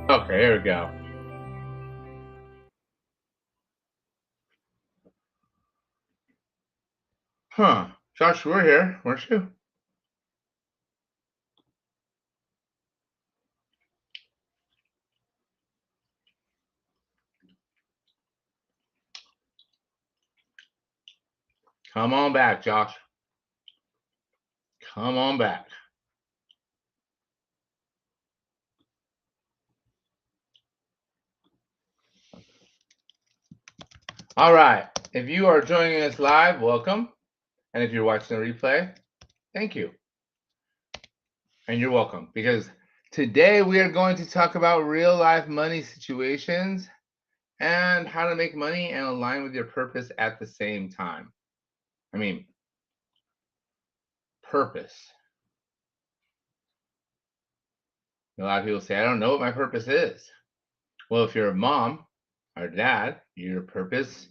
Okay, here we go. Huh. Josh, you were here, weren't you? Come on back, Josh. Come on back. All right. If you are joining us live, welcome. And if you're watching the replay, thank you. And you're welcome because today we are going to talk about real life money situations and how to make money and align with your purpose at the same time. I mean, purpose. A lot of people say, I don't know what my purpose is. Well, if you're a mom or dad, your purpose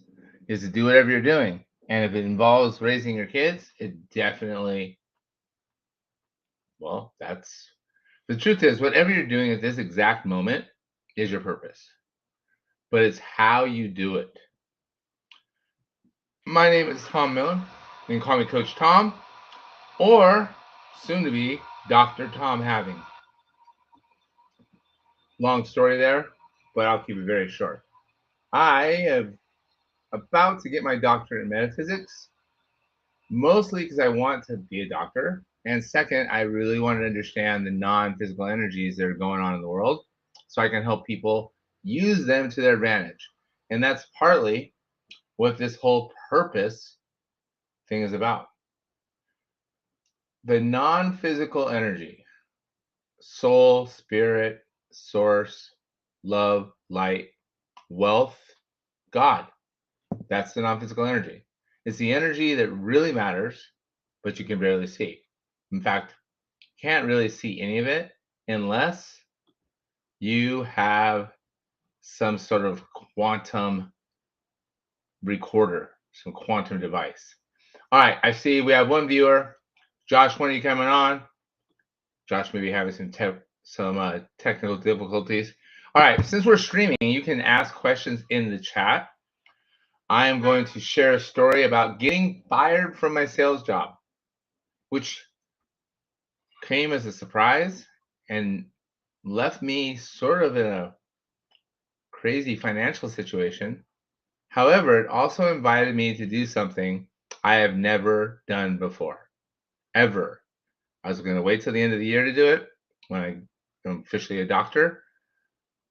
is to do whatever you're doing. And if it involves raising your kids, it definitely, well, that's the truth is whatever you're doing at this exact moment is your purpose, but it's how you do it. My name is Tom Miller. You can call me Coach Tom or soon to be Dr. Tom Having. Long story there, but I'll keep it very short. I am about to get my doctorate in metaphysics, mostly because I want to be a doctor. And second, I really want to understand the non physical energies that are going on in the world so I can help people use them to their advantage. And that's partly what this whole purpose thing is about. The non physical energy, soul, spirit, source, love, light, wealth, God. That's the non physical energy. It's the energy that really matters, but you can barely see. In fact, can't really see any of it unless you have some sort of quantum recorder, some quantum device. All right, I see we have one viewer. Josh, when are you coming on? Josh may be having some technical difficulties. All right, since we're streaming, you can ask questions in the chat. I am going to share a story about getting fired from my sales job, which came as a surprise and left me sort of in a crazy financial situation. However, it also invited me to do something I have never done before, ever. I was going to wait till the end of the year to do it when I am officially a doctor,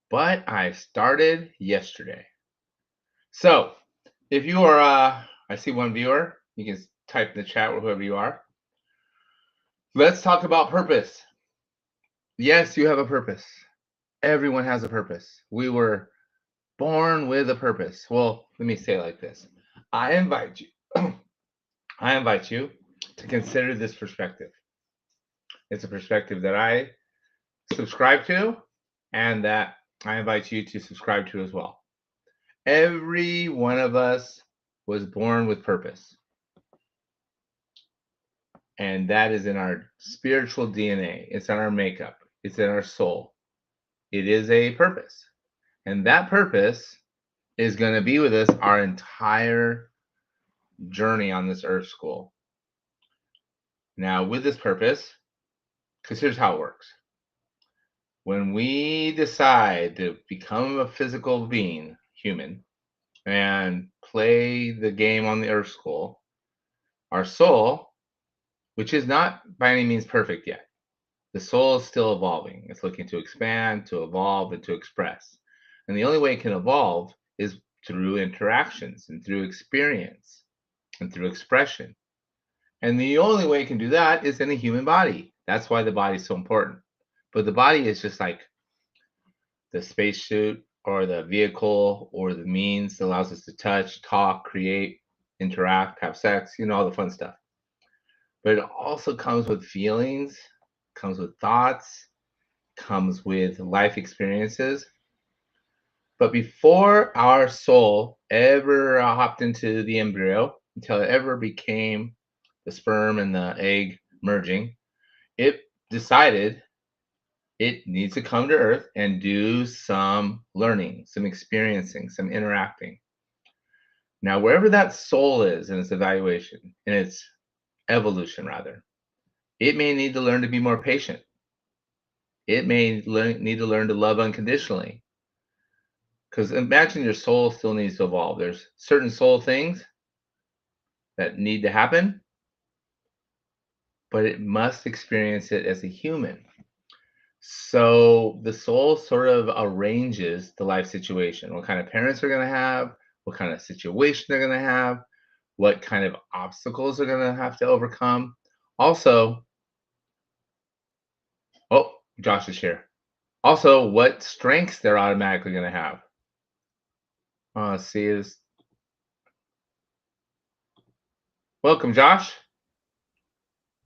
but I started yesterday. So, if you are, I see one viewer, you can type in the chat or whoever you are. Let's talk about purpose. Yes, you have a purpose. Everyone has a purpose. We were born with a purpose. Well, let me say it like this. I invite you to consider this perspective. It's a perspective that I subscribe to and that I invite you to subscribe to as well. Every one of us was born with purpose. And that is in our spiritual DNA. It's in our makeup. It's in our soul. It is a purpose. And that purpose is going to be with us our entire journey on this earth school. Now, with this purpose, because here's how it works. When we decide to become a physical being, human, and play the game on the earth school, our soul, which is not by any means perfect yet, the soul is still evolving. It's looking to expand, to evolve, and to express. And the only way it can evolve is through interactions and through experience and through expression. And the only way it can do that is in a human body. That's why the body is so important. But the body is just like the spacesuit or the vehicle or the means that allows us to touch, talk, create, interact, have sex, all the fun stuff. But it also comes with feelings, comes with thoughts, comes with life experiences. But before our soul ever hopped into the embryo, until it ever became the sperm and the egg merging, it decided It needs to come to Earth and do some learning, some experiencing, some interacting. Now, wherever that soul is in its evaluation, in its evolution, rather, it may need to learn to be more patient. It may need to learn to love unconditionally. Because imagine your soul still needs to evolve. There's certain soul things that need to happen, but it must experience it as a human. So the soul sort of arranges the life situation, what kind of parents they're going to have, what kind of situation they're going to have, what kind of obstacles they're going to have to overcome. Also, oh, Josh is here. Also, what strengths they're automatically going to have. Let's see is welcome, Josh.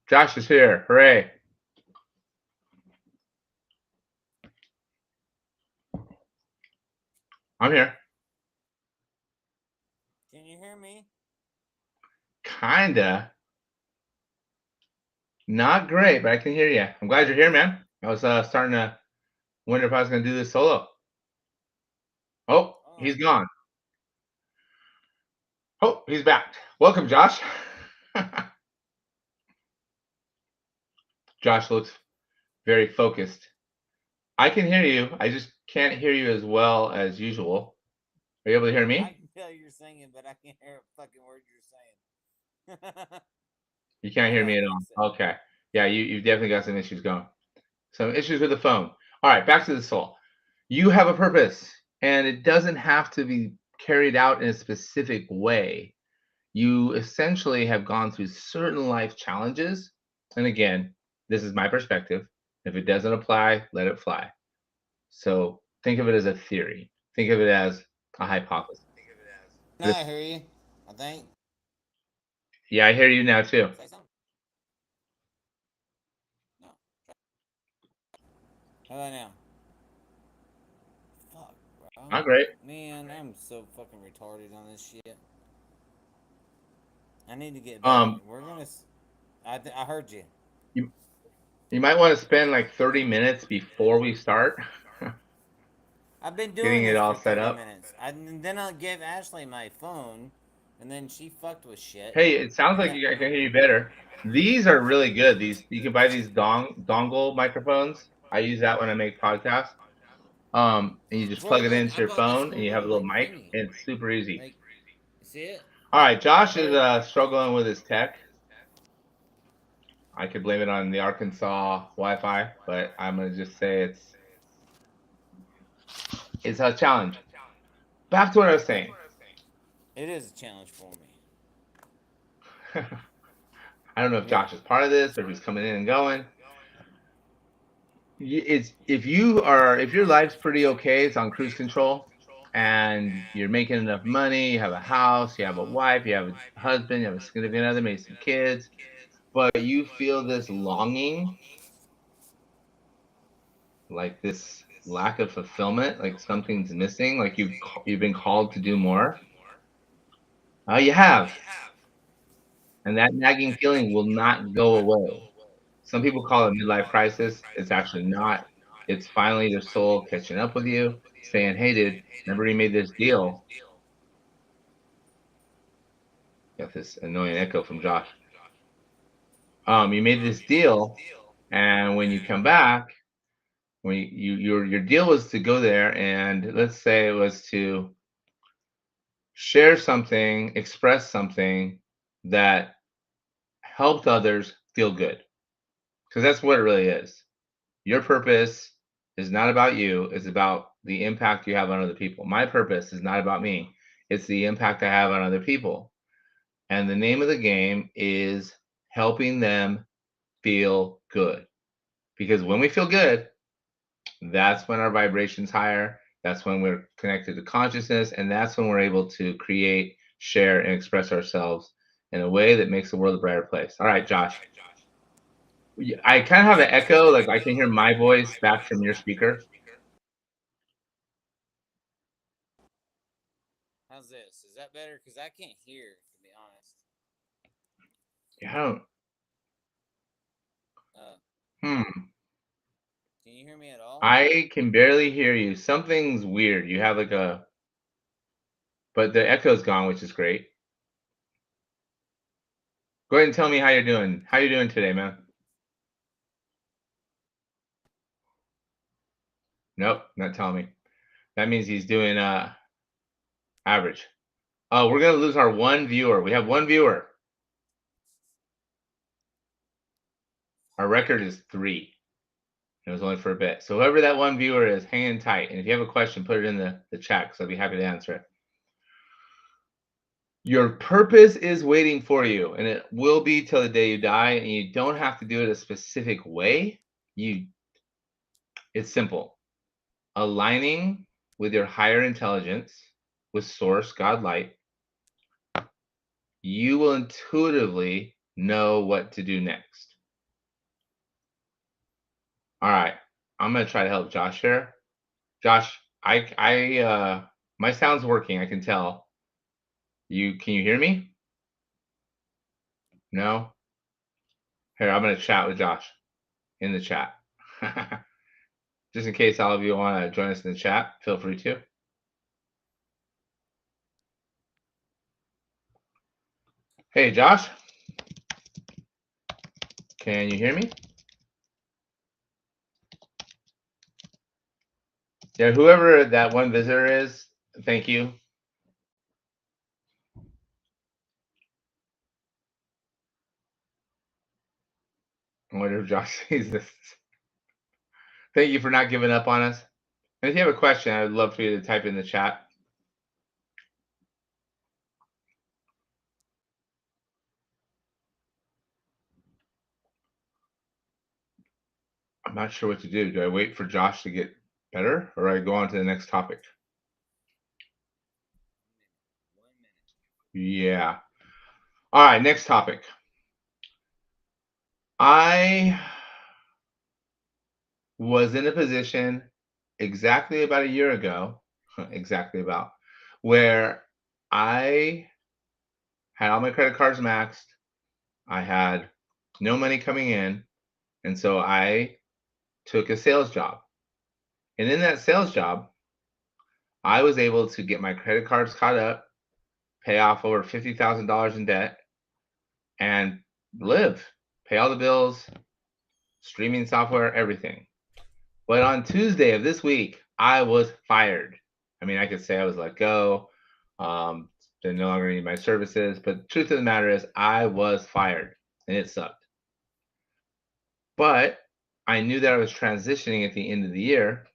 Josh is here. Hooray. I'm here. Can you hear me? Kinda. Not great, but I can hear you. I'm glad you're here, man. I was starting to wonder if I was going to do this solo. Oh, he's gone. Oh, he's back. Welcome, Josh. Josh looks very focused. I can hear you. I just can't hear you as well as usual. Are you able to hear I me? can tell you're singing, but I can't hear a fucking word you're saying. You can't I hear me gotta at fix it. all. Okay. Yeah, you've definitely got some issues going. Some issues with the phone. All right, back to the soul. You have a purpose, and it doesn't have to be carried out in a specific way. You essentially have gone through certain life challenges. And again, this is my perspective. If it doesn't apply, let it fly. So think of it as a theory. Think of it as a hypothesis. Now I hear you. I think. Yeah, I hear you now too. Say something. No. How about now? Fuck, bro. Not great. Man, I'm so fucking retarded on this shit. I need to get better. Um, We're gonna. I heard you. you, you might want to spend like 30 minutes before we start I've been doing getting it this all for set 30 up. minutes. And then I gave Ashley my phone, and then she fucked with shit. Hey, it sounds And like then, I can hear you better. These are really good. These you can buy these dongle microphones. I use that when I make podcasts. And you just bro, plug it look, into I your bought this phone, and whole you have little a little like mic, thingy. and it's super easy. Like, see it? All right, Josh is Bro, struggling with his tech. I could blame it on the Arkansas Wi-Fi, but I'm gonna just say it's a challenge. Back to what I was saying. it is a challenge for me. I don't know if Yeah. Josh is part of this or if he's coming in and going. It's if your life's pretty okay, it's on cruise control, and you're making enough money, you have a house, you have a wife, you have a husband, you have a significant other, maybe some kids, but you feel this longing, like this lack of fulfillment, like something's missing, like you've been called to do more. You have, and that nagging feeling will not go away. Some people call it midlife crisis. It's actually not. It's finally your soul catching up with you, saying, "Hey, dude, remember you made this deal?" Got this annoying echo from Josh. You made this deal, and when you come back, when your deal was to go there, and let's say it was to share something, express something that helped others feel good, because that's what it really is. Your purpose is not about you, it's about the impact you have on other people. My purpose is not about me, it's the impact I have on other people. And the name of the game is helping them feel good. Because when we feel good, that's when our vibration's higher, that's when we're connected to consciousness, and that's when we're able to create, share, and express ourselves in a way that makes the world a brighter place. All right, Josh. I kind of have an echo, like I can hear my voice back from your speaker. How's this? Is that better? Because I can't hear, to be honest. Yeah, I don't. Uh, Hmm. can you hear hear me at all? I can barely hear you. Something's weird. You have like a, but the echo's gone, which is great. Go ahead and tell me how you're doing. How you doing today, man? Nope, not telling me. That means he's doing average. Oh, we're gonna lose our one viewer. We have one viewer. Our record is 3. It was only for a bit. So whoever that one viewer is, hang tight. And if you have a question, put it in the chat because I'll be happy to answer it. Your purpose is waiting for you, and it will be till the day you die, and you don't have to do it a specific way. It's simple. Aligning with your higher intelligence, with source, God light, you will intuitively know what to do next. All right, I'm gonna try to help Josh here. Josh, my sound's working. I can tell. Can you hear me? No. Here, I'm gonna chat with Josh in the chat. Just in case all of you want to join us in the chat, feel free to. Hey, Josh. Can you hear me? Yeah, whoever that one visitor is, thank you. I wonder if Josh sees this. Thank you for not giving up on us. And if you have a question, I would love for you to type in the chat. I'm not sure what to do. Do I wait for Josh to get better, or I go on to the next topic? 1 minute. Yeah. All right, next topic. I was in a position exactly about a year ago, where I had all my credit cards maxed. I had no money coming in, and so I took a sales job. And in that sales job, I was able to get my credit cards caught up, pay off over $50,000 in debt, and live, pay all the bills, streaming software, everything. But on Tuesday of this week, I was fired. I mean, I could say I was let go. They no longer need my services. But the truth of the matter is, I was fired, and it sucked. But I knew that I was transitioning at the end of the year.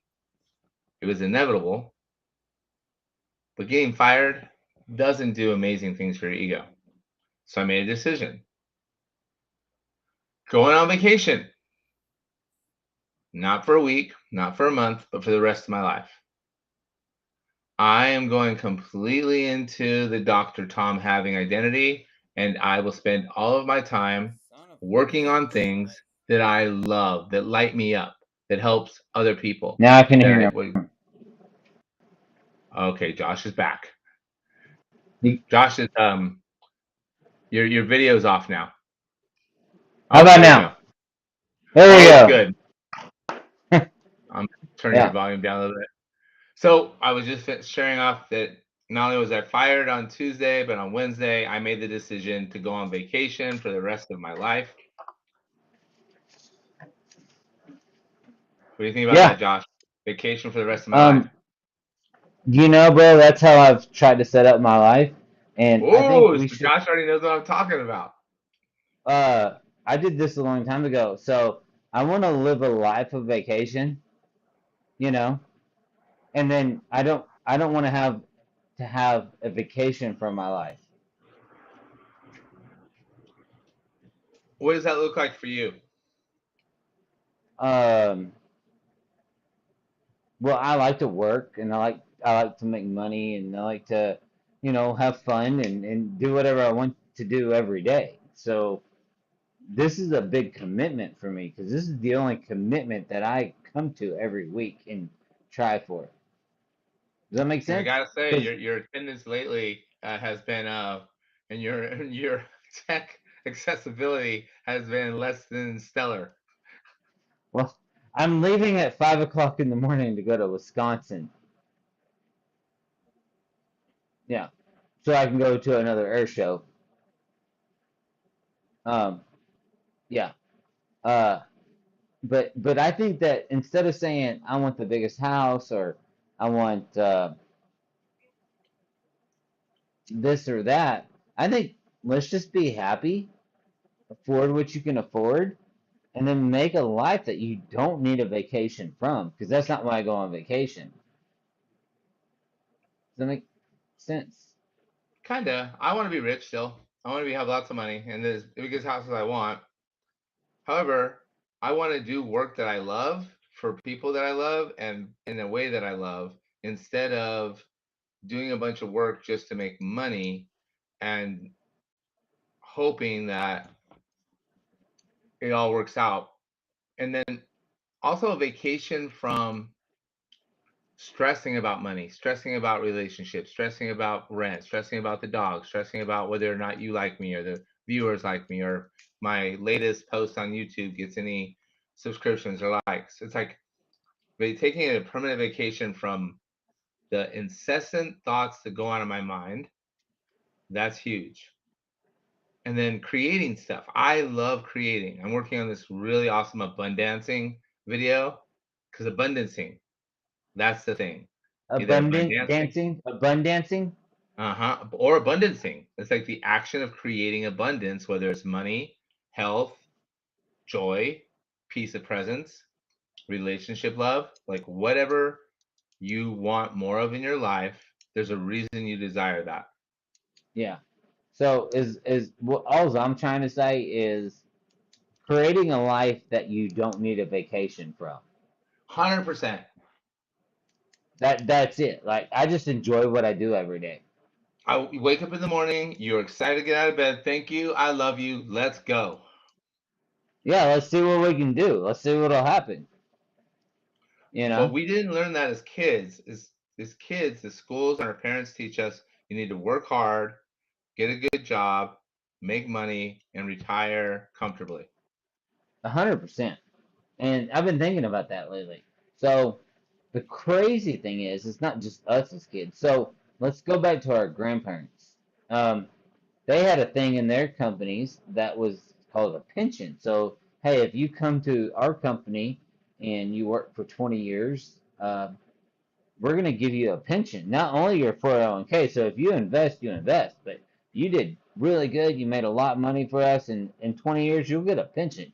It was inevitable. But getting fired doesn't do amazing things for your ego. So I made a decision. Going on vacation. Not for a week, not for a month, but for the rest of my life. I am going completely into the Dr. Tom having identity, and I will spend all of my time working on things that I love, that light me up, that helps other people. Now I can hear you. Okay, Josh is back. Josh is your video's off now. How about now? There we go. Good. I'm turning your volume down a little bit. So I was just sharing off that not only was I fired on Tuesday, but on Wednesday, I made the decision to go on vacation for the rest of my life. What do you think about that, Josh? Vacation for the rest of my life. You know, bro, that's how I've tried to set up my life. And I think Josh already knows what I'm talking about. I did this a long time ago. So I want to live a life of vacation, you know, and then I don't want to have a vacation from my life. What does that look like for you? Well, I like to work, and I like to make money, and I like to, you know, have fun and do whatever I want to do every day. So this is a big commitment for me because this is the only commitment that I come to every week and try for. Does that make sense? I gotta say, your attendance lately has been, and your tech accessibility has been less than stellar. Well, I'm leaving at 5 o'clock in the morning to go to Wisconsin. Yeah, so I can go to another air show. Um, yeah. Uh, but I think that instead of saying I want the biggest house or I want this or that, I think let's just be happy, afford what you can afford, and then make a life that you don't need a vacation from, because that's not why I go on vacation. Does that make sense? Kinda. I want to be rich still. I want to have lots of money and as big as houses I want. However, I want to do work that I love for people that I love and in a way that I love instead of doing a bunch of work just to make money and hoping that it all works out. And then also a vacation from stressing about money, stressing about relationships, stressing about rent, stressing about the dog, stressing about whether or not you like me or the viewers like me or my latest post on YouTube gets any subscriptions or likes. It's like taking a permanent vacation from the incessant thoughts that go on in my mind. That's huge. And then creating stuff. I love creating. I'm working on this really awesome abundancing video because abundancing, that's the thing. Either Abundant abundancing, dancing, abundancing. or abundancing. It's like the action of creating abundance, whether it's money, health, joy, peace of presence, relationship love, like whatever you want more of in your life, there's a reason you desire that. Yeah. So is what all I'm trying to say is creating a life that you don't need a vacation from. 100%. That's it. Like I just enjoy what I do every day. I wake up in the morning, you're excited to get out of bed. Thank you. I love you. Let's go. Yeah, let's see what we can do. Let's see what'll happen. You But know? we didn't learn that as kids. As kids, the schools and our parents teach us you need to work hard, get a good job, make money, and retire comfortably. 100%. And I've been thinking about that lately. So the crazy thing is, it's not just us as kids. So let's go back to our grandparents. Um, they had a thing in their companies that was called a pension. So, hey, if you come to our company and you work for 20 years, we're going to give you a pension. Not only your 401k, so if you invest, you invest. But you did really good, you made a lot of money for us, and in 20 years, you'll get a pension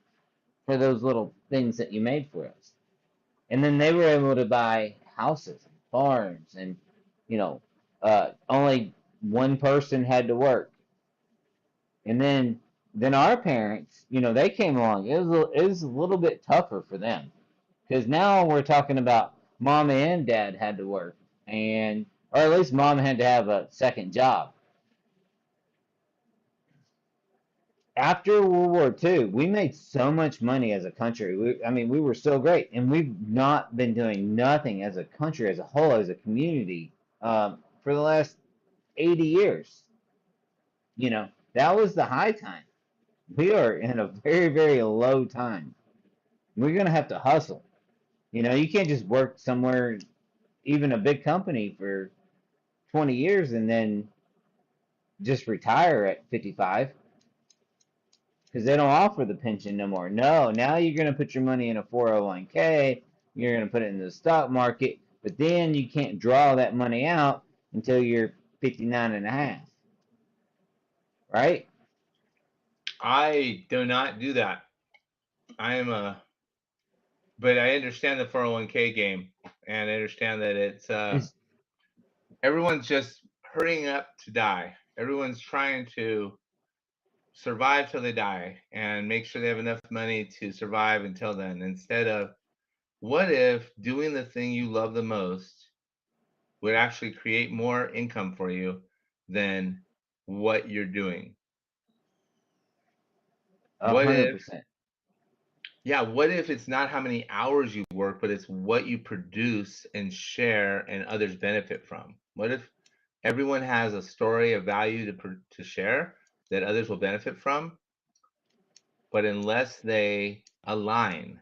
for those little things that you made for us. And then they were able to buy houses and farms, and you know, only one person had to work. And then our parents, they came along. It was a little bit tougher for them because now we're talking about mom and dad had to work, and or at least mom had to have a second job. After World War II, we made so much money as a country. I mean, we were so great, and we've not been doing nothing as a country, as a whole, as a community, for the last 80 years. That was the high time. We are in a very, very low time. We're gonna have to hustle. You can't just work somewhere, even a big company, for 20 years and then just retire at 55 because they don't offer the pension no more. No, now you're going to put your money in a 401k, you're going to put it in the stock market, but then you can't draw that money out until you're 59 and a half, right? I do not do that. I am a, but I understand the 401k game, and I understand that it's It's everyone's just hurrying up to die. Everyone's trying to survive till they die and make sure they have enough money to survive until then. Instead of, what if doing the thing you love the most would actually create more income for you than what you're doing? What if, 100%. yeah, what if it's not how many hours you work, but it's what you produce and share and others benefit from? What if everyone has a story of value to share that others will benefit from, but unless they align,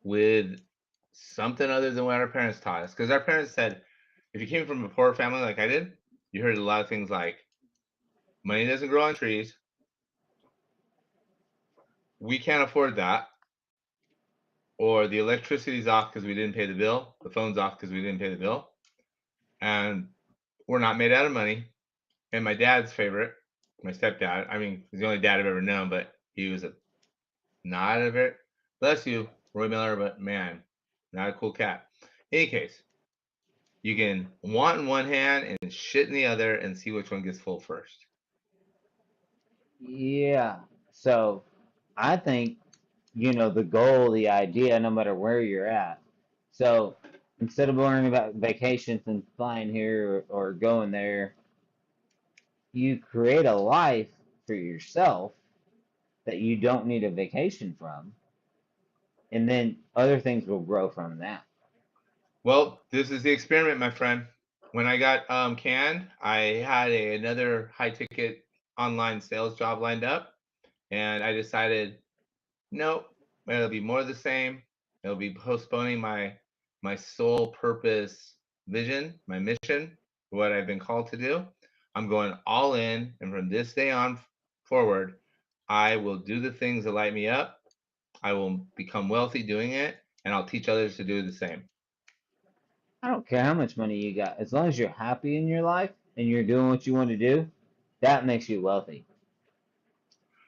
with something other than what our parents taught us. Because our parents said, if you came from a poor family like I did, you heard a lot of things like money doesn't grow on trees. We can't afford that. Or the electricity's off because we didn't pay the bill. The phone's off because we didn't pay the bill. And we're not made out of money. And my dad's favorite, my stepdad, I mean, he's the only dad I've ever known, but he was not a very, bless you, Roy Miller, but man, not a cool cat. In any case, you can want in one hand and shit in the other and see which one gets full first. Yeah. So I think, the goal, the idea, no matter where you're at. So instead of worrying about vacations and flying here or going there, you create a life for yourself that you don't need a vacation from, and then other things will grow from that. Well, this is the experiment, my friend. When I got canned, I had another high ticket online sales job lined up, and I decided, nope, it'll be more of the same. It'll be postponing my sole purpose vision, my mission, what I've been called to do. I'm going all in, and from this day on forward, I will do the things that light me up. I will become wealthy doing it, and I'll teach others to do the same. I don't care how much money you got, as long as you're happy in your life and you're doing what you want to do, that makes you wealthy.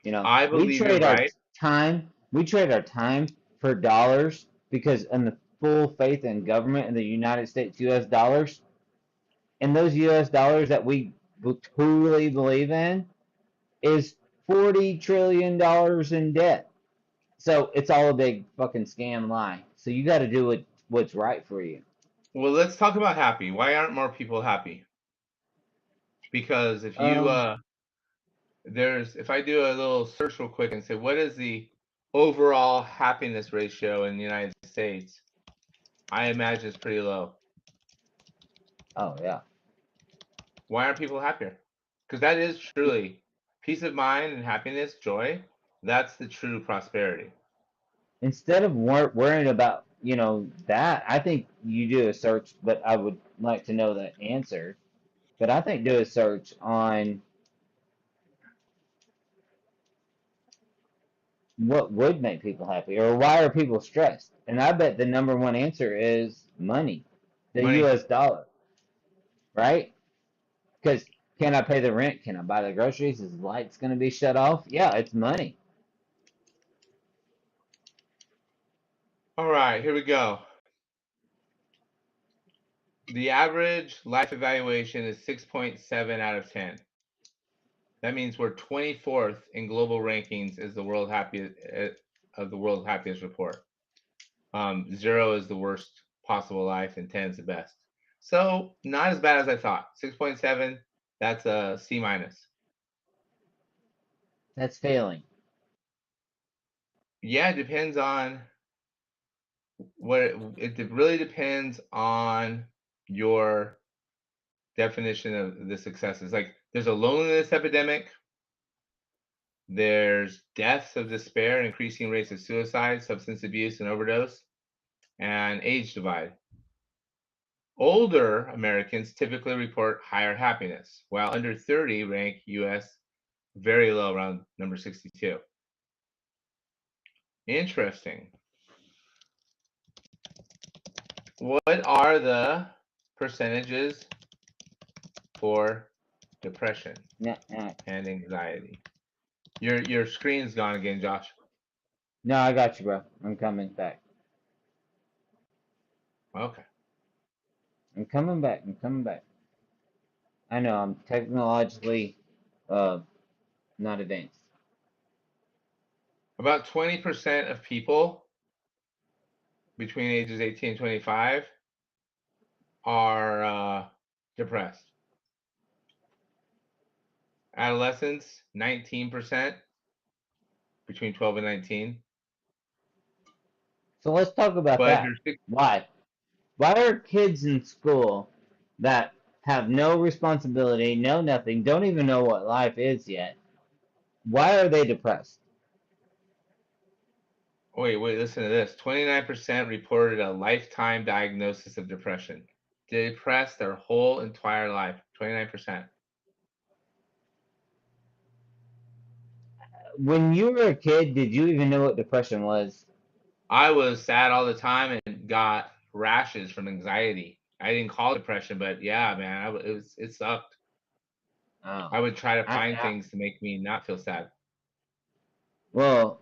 I We believe you're trade our right. time for dollars because in the full faith in government in the United States US dollars, and those US dollars that we truly believe in is $40 trillion in debt. So it's all a big fucking scam lie. So you got to do what's right for you. Well, let's talk about happy. Why aren't more people happy? Because if you Um, if I do a little search real quick and say what is the overall happiness ratio in the United States, I imagine it's pretty low. oh yeah. Why aren't people happier? Because that is truly peace of mind and happiness, joy. That's the true prosperity. Instead of worrying about that, I think you do a search, but I would like to know the answer. But I think do a search on what would make people happy or why are people stressed. And I bet the number one answer is money, the Money. US dollar, right? Because can I pay the rent? Can I buy the groceries? Is the lights going to be shut off? Yeah, it's money. All right, here we go. The average life evaluation is 6.7 out of 10. That means we're 24th in global rankings as the world happiest of the world's happiest report. 0 is the worst possible life, and 10 is the best. So not as bad as I thought. 6.7, that's a C minus. That's failing. Yeah, it depends on what it really depends on your definition of the successes. Like there's a loneliness epidemic, there's deaths of despair, increasing rates of suicide, substance abuse, and overdose, and age divide. Older Americans typically report higher happiness, while under 30 rank US very low, around number 62. Interesting. What are the percentages for depression No, and anxiety? Your screen's gone again, Josh. no, I got you, bro. I'm coming back. Okay. I'm coming back. I'm coming back. I know I'm technologically uh, not advanced. About 20% of people between ages 18 and 25 are depressed. Adolescents, 19% between 12 and 19. So let's talk about But if that. you're six, Why? Why are kids in school that have no responsibility, no nothing, don't even know what life is yet? Why are they depressed? Wait, listen to this. 29% reported a lifetime diagnosis of depression. Depressed their whole entire life. 29%. When you were a kid, did you even know what depression was? I was sad all the time and got rashes from anxiety. I didn't call it depression, but yeah, man, it sucked. Oh, I would try to I, find I things to make me not feel sad. well,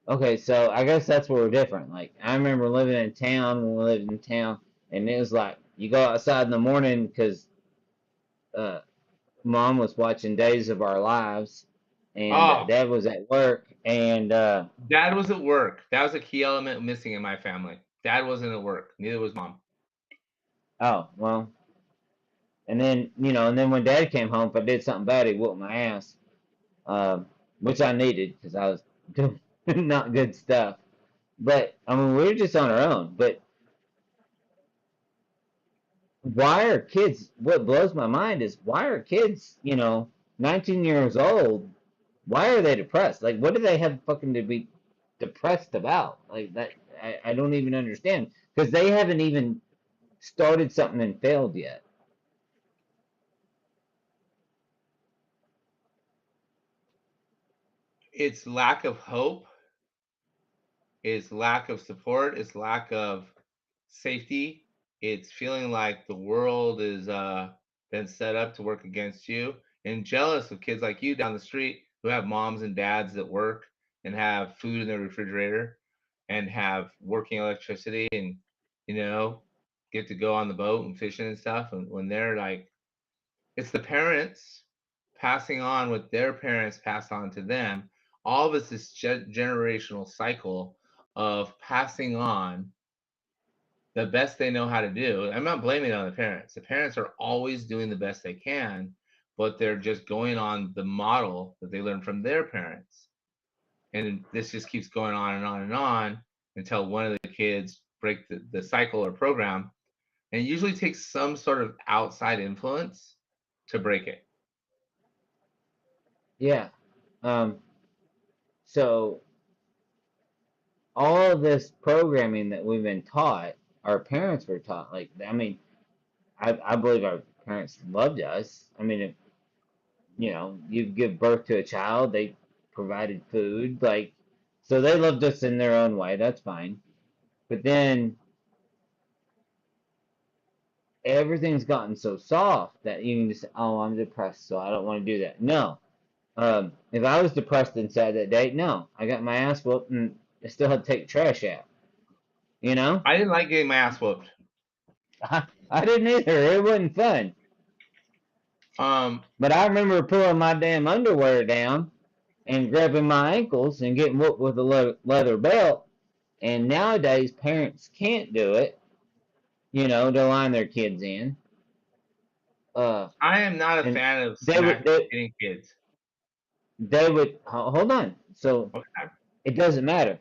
okay, so I guess that's where we're different. Like I remember living in town when we lived in town, and it was like you go outside in the morning because uh, mom was watching Days of Our Lives, and Oh, dad was at work, and dad was at work. That was a key element missing in my family. Dad wasn't at work. Neither was mom. oh well, and then and then when dad came home, if I did something bad, he whooped my ass, which I needed because I was doing not good stuff. But I mean, we were just on our own. But why are kids? What blows my mind is why are kids, 19 years old? Why are they depressed? Like, what do they have fucking to be depressed about? Like that, I don't even understand because they haven't even started something and failed yet. It's lack of hope, it's lack of support, it's lack of safety. It's feeling like the world is been set up to work against you, and jealous of kids like you down the street who have moms and dads that work and have food in their refrigerator and have working electricity and you know get to go on the boat and fishing and stuff. And when they're like, it's the parents passing on what their parents passed on to them. All of it's this generational cycle of passing on the best they know how to do. I'm not blaming it on the parents. The parents are always doing the best they can, but they're just going on the model that they learned from their parents. And this just keeps going on and on and on until one of the kids break the cycle or program. And it usually takes some sort of outside influence to break it. Yeah. Um. So all of this programming that we've been taught, our parents were taught. Like, I mean, I believe our parents loved us. I mean, if you give birth to a child, they provided food, like, so they loved us in their own way. That's fine. But then everything's gotten so soft that you can just, oh, I'm depressed, so I don't want to do that. No. If I was depressed and sad that day, no, I got my ass whooped and I still had to take trash out. You know, I didn't like getting my ass whooped. I didn't either. It wasn't fun. Um, But I remember pulling my damn underwear down and grabbing my ankles and getting whooped with a leather belt. And nowadays, parents can't do it, to line their kids in. Uh, I am not a and fan of they would, they, hitting kids. they would, hold on. So Okay. it doesn't matter.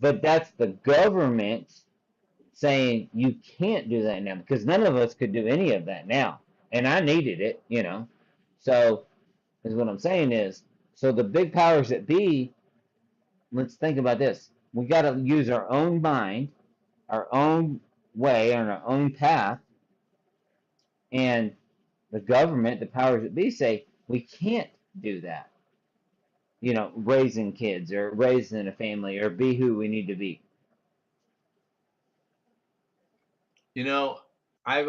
But that's the government saying you can't do that now because none of us could do any of that now. And I needed it. So, is what I'm saying is, so the big powers that be, let's think about this. We got to use our own mind, our own way, on our own path, and the government, the powers that be, say we can't do that. Raising kids or raising a family or be who we need to be. You know, I've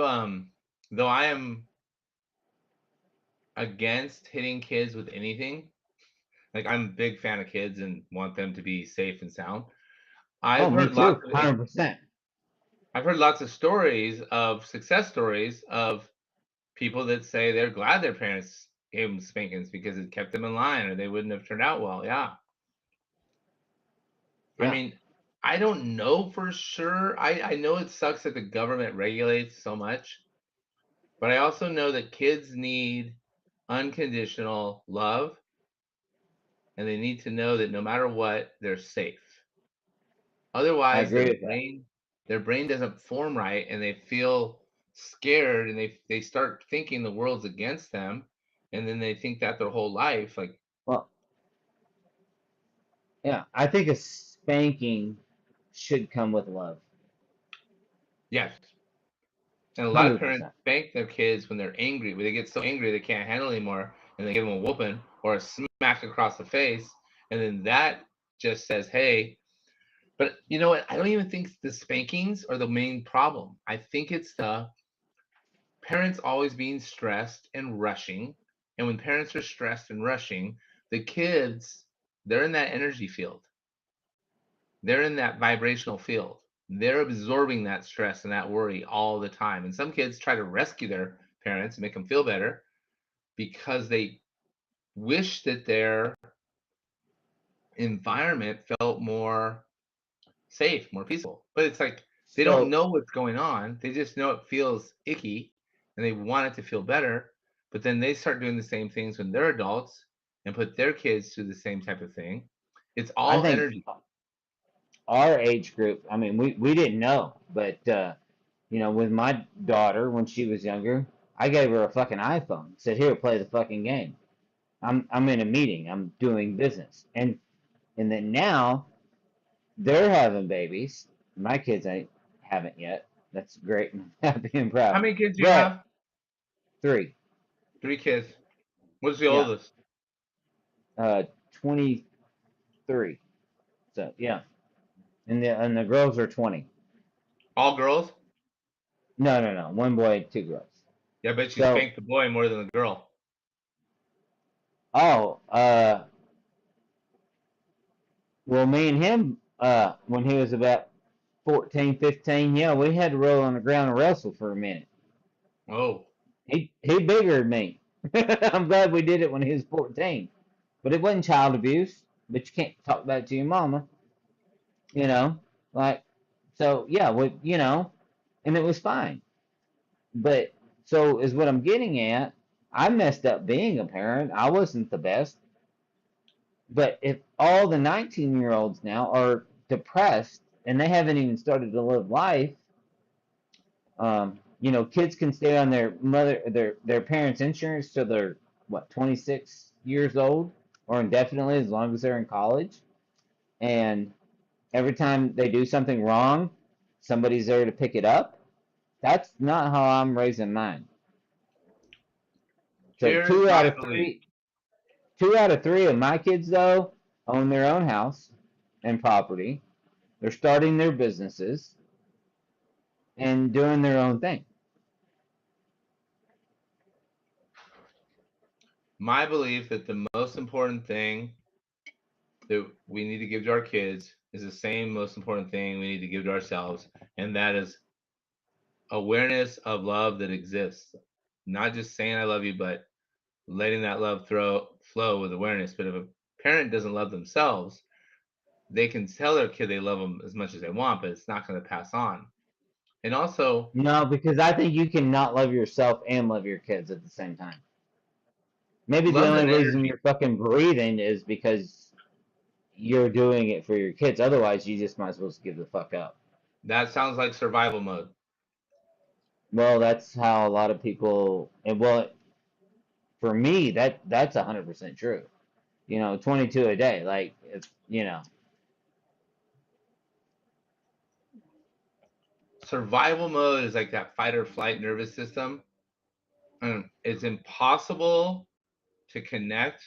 though I am against hitting kids with anything. Like I'm a big fan of kids and want them to be safe and sound. Oh, I've me heard lots too, of 100%. I've heard lots of stories of success stories of people that say they're glad their parents gave them spankings because it kept them in line or they wouldn't have turned out well. Yeah. I Yeah, mean, I don't know for sure. I know it sucks that the government regulates so much, but I also know that kids need unconditional love and they need to know that no matter what, they're safe. I Otherwise, agree with that. their brain doesn't form right and they feel scared and they start thinking the world's against them and then they think that their whole life like Well, yeah, I think spanking should come with love. Yes. And a lot of parents 100%. spank their kids when they're angry, when they get so angry they can't handle it anymore, and they give them a whooping or a smack across the face, and then that just says, hey. But you know what? I don't even think the spankings are the main problem. I think it's the parents always being stressed and rushing. And when parents are stressed and rushing, the kids, they're in that energy field. They're in that vibrational field. They're absorbing that stress and that worry all the time. And some kids try to rescue their parents and make them feel better because they wish that their environment felt more safe, more peaceful. But it's like they don't So know what's going on. They just know it feels icky and they want it to feel better. But then they start doing the same things when they're adults and put their kids through the same type of thing. It's I all think energy. our age group, I mean, we didn't know, but with my daughter when she was younger, I gave her a fucking iPhone. Said, "Here, play the fucking game. I'm in a meeting. I'm doing business." And then now they're having babies. My kids ain't haven't yet. That's great and happy and How proud. many kids do you But have? 3, 3 kids. What's the yeah, oldest? 23. So yeah, and the girls are 20. All girls? No. 1 boy, 2 girls. Yeah, I bet you So spanked the boy more than the girl. oh, well, me and him, when he was about 14, 15, yeah, we had to roll on the ground and wrestle for a minute. Oh, He bigger than me. I'm glad we did it when he was 14. But it wasn't child abuse. But you can't talk about it to your mama, you know? Like, so yeah, and it was fine. But so is what I'm getting at. I messed up being a parent. I wasn't the best. But if all the 19-year-olds now are depressed and they haven't even started to live life, kids can stay on their parents' insurance till they're what 26 years old or indefinitely as long as they're in college. And every time they do something wrong, somebody's there to pick it up. That's not how I'm raising mine. So here's my belief. 2 out of 3 of my kids though own their own house and property. They're starting their businesses and doing their own thing. My belief that the most important thing that we need to give to our kids is the same most important thing we need to give to ourselves, and that is awareness of love that exists. Not just saying I love you, but letting that love flow with awareness. But if a parent doesn't love themselves, they can tell their kid they love them as much as they want, but it's not going to pass on. And also, No, because I think you can not love yourself and love your kids at the same time. Maybe the love's only an reason energy. you're fucking breathing is because you're doing it for your kids. Otherwise, you just might as well just give the fuck up. That sounds like survival mode. Well, that's how a lot of people. And well, for me, that's 100% true. 22 a day. Like if. Survival mode is like that fight or flight nervous system. It's impossible to connect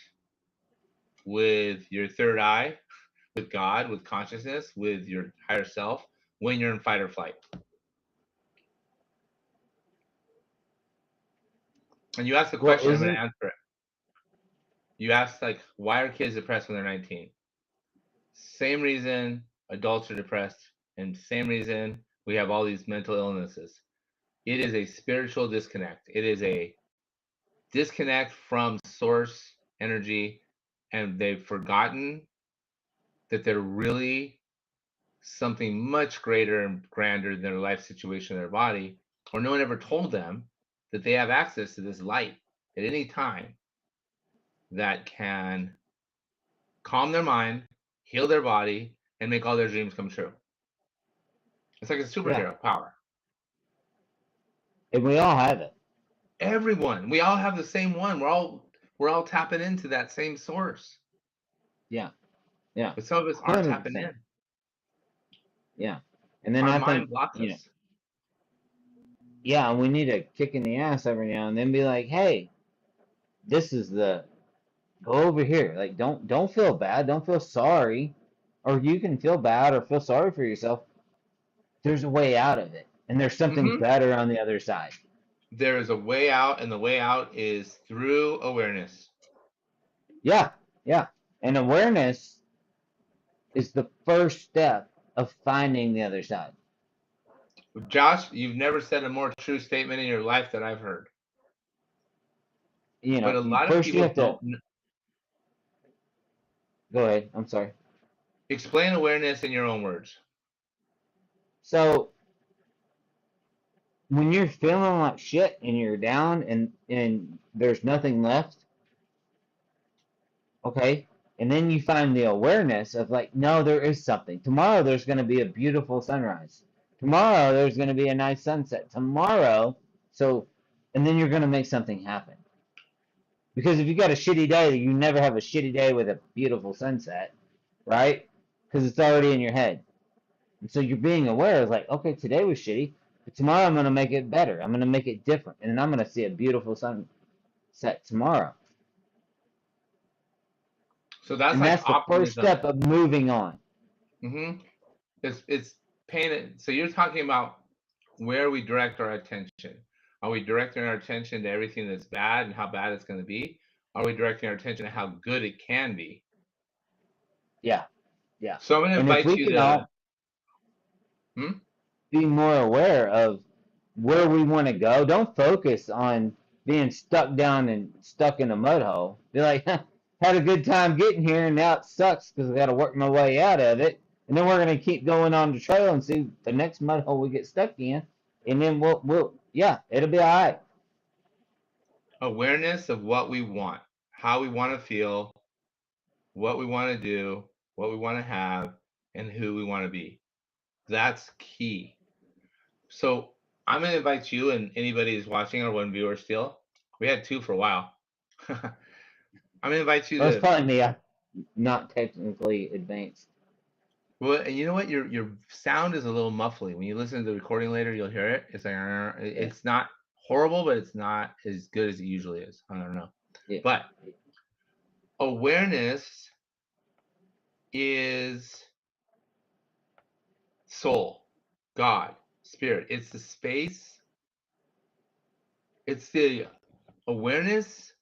with your third eye, with God, with consciousness, with your higher self when you're in fight or flight. And you asked the Well, question, I'm going to isn't answer it. You asked, like, why are kids depressed when they're 19? Same reason adults are depressed, and same reason we have all these mental illnesses. It is a spiritual disconnect. It is a disconnect from source energy, and they've forgotten that they're really something much greater and grander than their life situation, their body, or no one ever told them that they have access to this light at any time that can calm their mind, heal their body, and make all their dreams come true. It's like a yeah, superhero power. and we all have it. Everyone, we all have the same one. We're all tapping into that same source. Yeah, yeah, But some of us aren't tapping 100%. in. Yeah. And then Our I mind think, blocks us. yeah, we need a kick in the ass every now and then. Be like, hey, this is the go over here. Like, don't feel bad. Don't feel sorry, or you can feel bad or feel sorry for yourself. There's a way out of it, and there's something Hmm. better on the other side. There is a way out, and the way out is through awareness. Yeah, yeah. And awareness is the first step of finding the other side. Josh, you've never said a more true statement in your life that I've heard. You But know, a lot of first you people have to don't go ahead. I'm sorry. explain awareness in your own words. So when you're feeling like shit and you're down and there's nothing left, okay, and then you find the awareness of like, no, there is something. Tomorrow there's going to be a beautiful sunrise. Tomorrow there's going to be a nice sunset. Tomorrow, so, and then you're going to make something happen. Because if you got a shitty day, you never have a shitty day with a beautiful sunset, right? Because it's already in your head. And so you're being aware of like, okay, today was shitty, but tomorrow I'm going to make it better. I'm going to make it different. And then I'm going to see a beautiful sunset tomorrow. So that's And like that's the first optimism. step of moving on. Mm-hmm. It's pain. So you're talking about where we direct our attention. Are we directing our attention to everything that's bad and how bad it's going to be? Are we directing our attention to how good it can be? Yeah, yeah. So I'm going to And if invite we you can to. all be more aware of where we want to go, don't focus on being stuck down and stuck in a mud hole. Be like, had a good time getting here, and now it sucks because I got to work my way out of it. And then we're gonna keep going on the trail and see the next mud hole we get stuck in, and then yeah, it'll be all right. Awareness of what we want, how we want to feel, what we want to do, what we want to have, and who we want to be. That's key. So I'm going to invite you and anybody who's watching, or one viewer still. We had two for a while. I'm going to invite you Well, it's to. probably me. I'm not technically advanced. Well, and you know what? Your sound is a little muffly. When you listen to the recording later, you'll hear it. It's like Yeah, it's not horrible, but it's not as good as it usually is. I don't know. yeah, But awareness is soul, God, spirit. It's the space. It's the awareness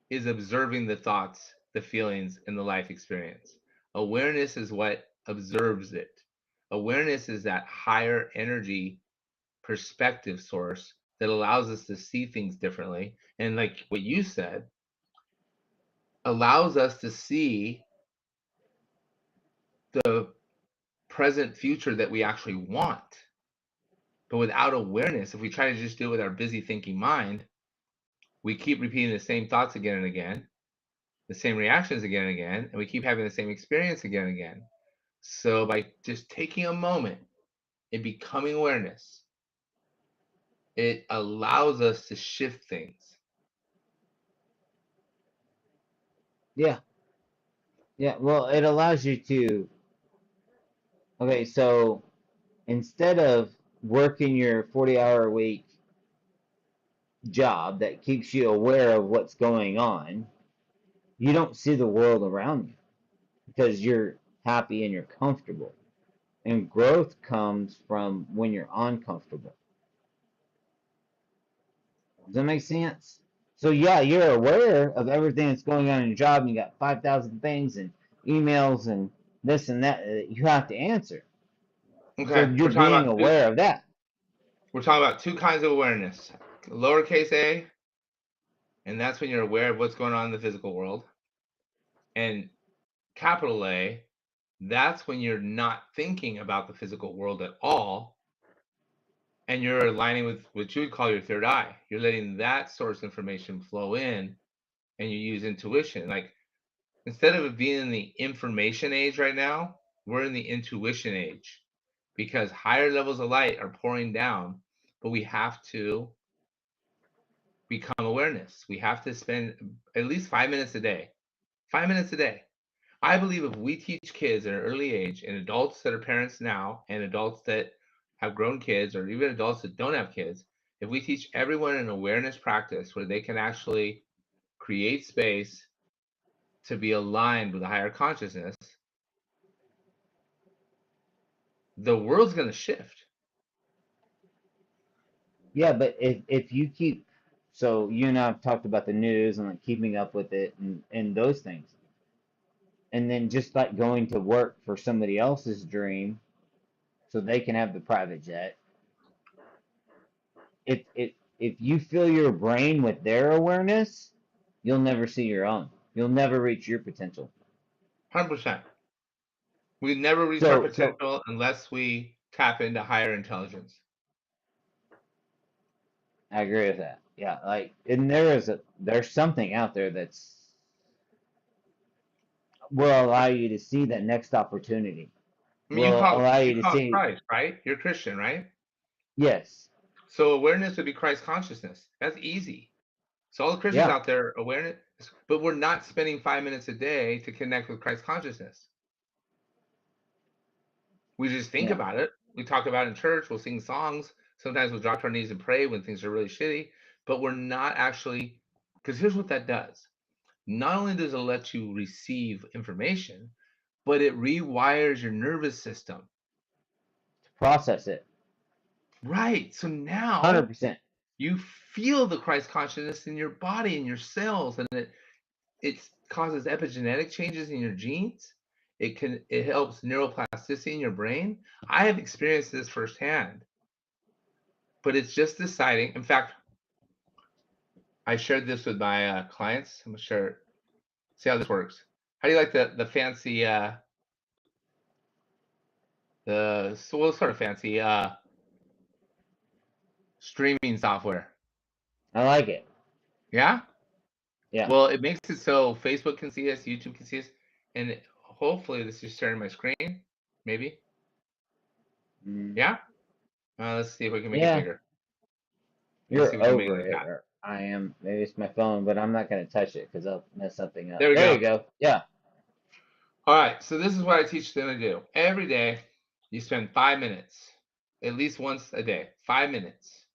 is observing the thoughts, the feelings, and the life experience. Awareness is what observes it. Awareness is that higher energy perspective source that allows us to see things differently. And like what you said, allows us to see the present future that we actually want. But without awareness, if we try to just do it with our busy thinking mind, we keep repeating the same thoughts again and again, the same reactions again and again, and we keep having the same experience again and again. So by just taking a moment and becoming awareness, it allows us to shift things. yeah, yeah. Well, it allows you to. Okay, so instead of working your 40-hour a week job that keeps you aware of what's going on, you don't see the world around you because you're happy and you're comfortable. And growth comes from when you're uncomfortable. Does that make sense? So yeah, you're aware of everything that's going on in your job, and you got 5,000 things and emails and this and that you have to answer. So Okay, you're being aware of that. we're talking about two kinds of awareness. Lowercase a, and that's when you're aware of what's going on in the physical world. And capital A, that's when you're not thinking about the physical world at all, and you're aligning with what you would call your third eye. You're letting that source information flow in, and you use intuition. Like, instead of it being in the information age right now, we're in the intuition age, because higher levels of light are pouring down, but we have to become awareness. We have to spend at least 5 minutes a day. 5 minutes a day. I believe if we teach kids at an early age, and adults that are parents now, and adults that have grown kids, or even adults that don't have kids, if we teach everyone an awareness practice where they can actually create space to be aligned with a higher consciousness, the world's going to shift. Yeah, but if you keep, so you and I have talked about the news and like keeping up with it and those things, and then just like going to work for somebody else's dream so they can have the private jet. If you fill your brain with their awareness, you'll never see your own. You'll never reach your potential. 100%. We never reach our So potential unless we tap into higher intelligence. I agree with that. Yeah, like, and there's something out there that's will allow you to see that next opportunity. I mean, Will allow you you to call it see, Christ, right? You're Christian, right? yes, So awareness would be Christ consciousness. That's easy. So all the Christians yeah, out there, awareness, but we're not spending 5 minutes a day to connect with Christ consciousness. We just think yeah. about it. We talk about it in church. We'll sing songs. Sometimes we'll drop to our knees and pray when things are really shitty. But we're not actually, because here's what that does. Not only does it let you receive information, but it rewires your nervous system. To process it, Right. So now 100%. you feel the Christ consciousness in your body, in your cells, and it causes epigenetic changes in your genes. It helps neuroplasticity in your brain. I have experienced this firsthand, but it's just deciding. In fact, I shared this with my clients. I'm gonna share. See how this works. How do you like the fancy the sort of fancy streaming software? I like it. Yeah. Yeah. Well, it makes it so Facebook can see us, YouTube can see us, and hopefully this is sharing my screen. Maybe. Mm, Yeah. Let's see if we can make it yeah, bigger. Let's see if you're we can make it over like it, that. or I am. Maybe it's my phone, but I'm not going to touch it because I'll mess something up. There we There go. you go. Yeah. All right. So this is what I teach them to do. Every day, you spend 5 minutes, at least once a day, 5 minutes,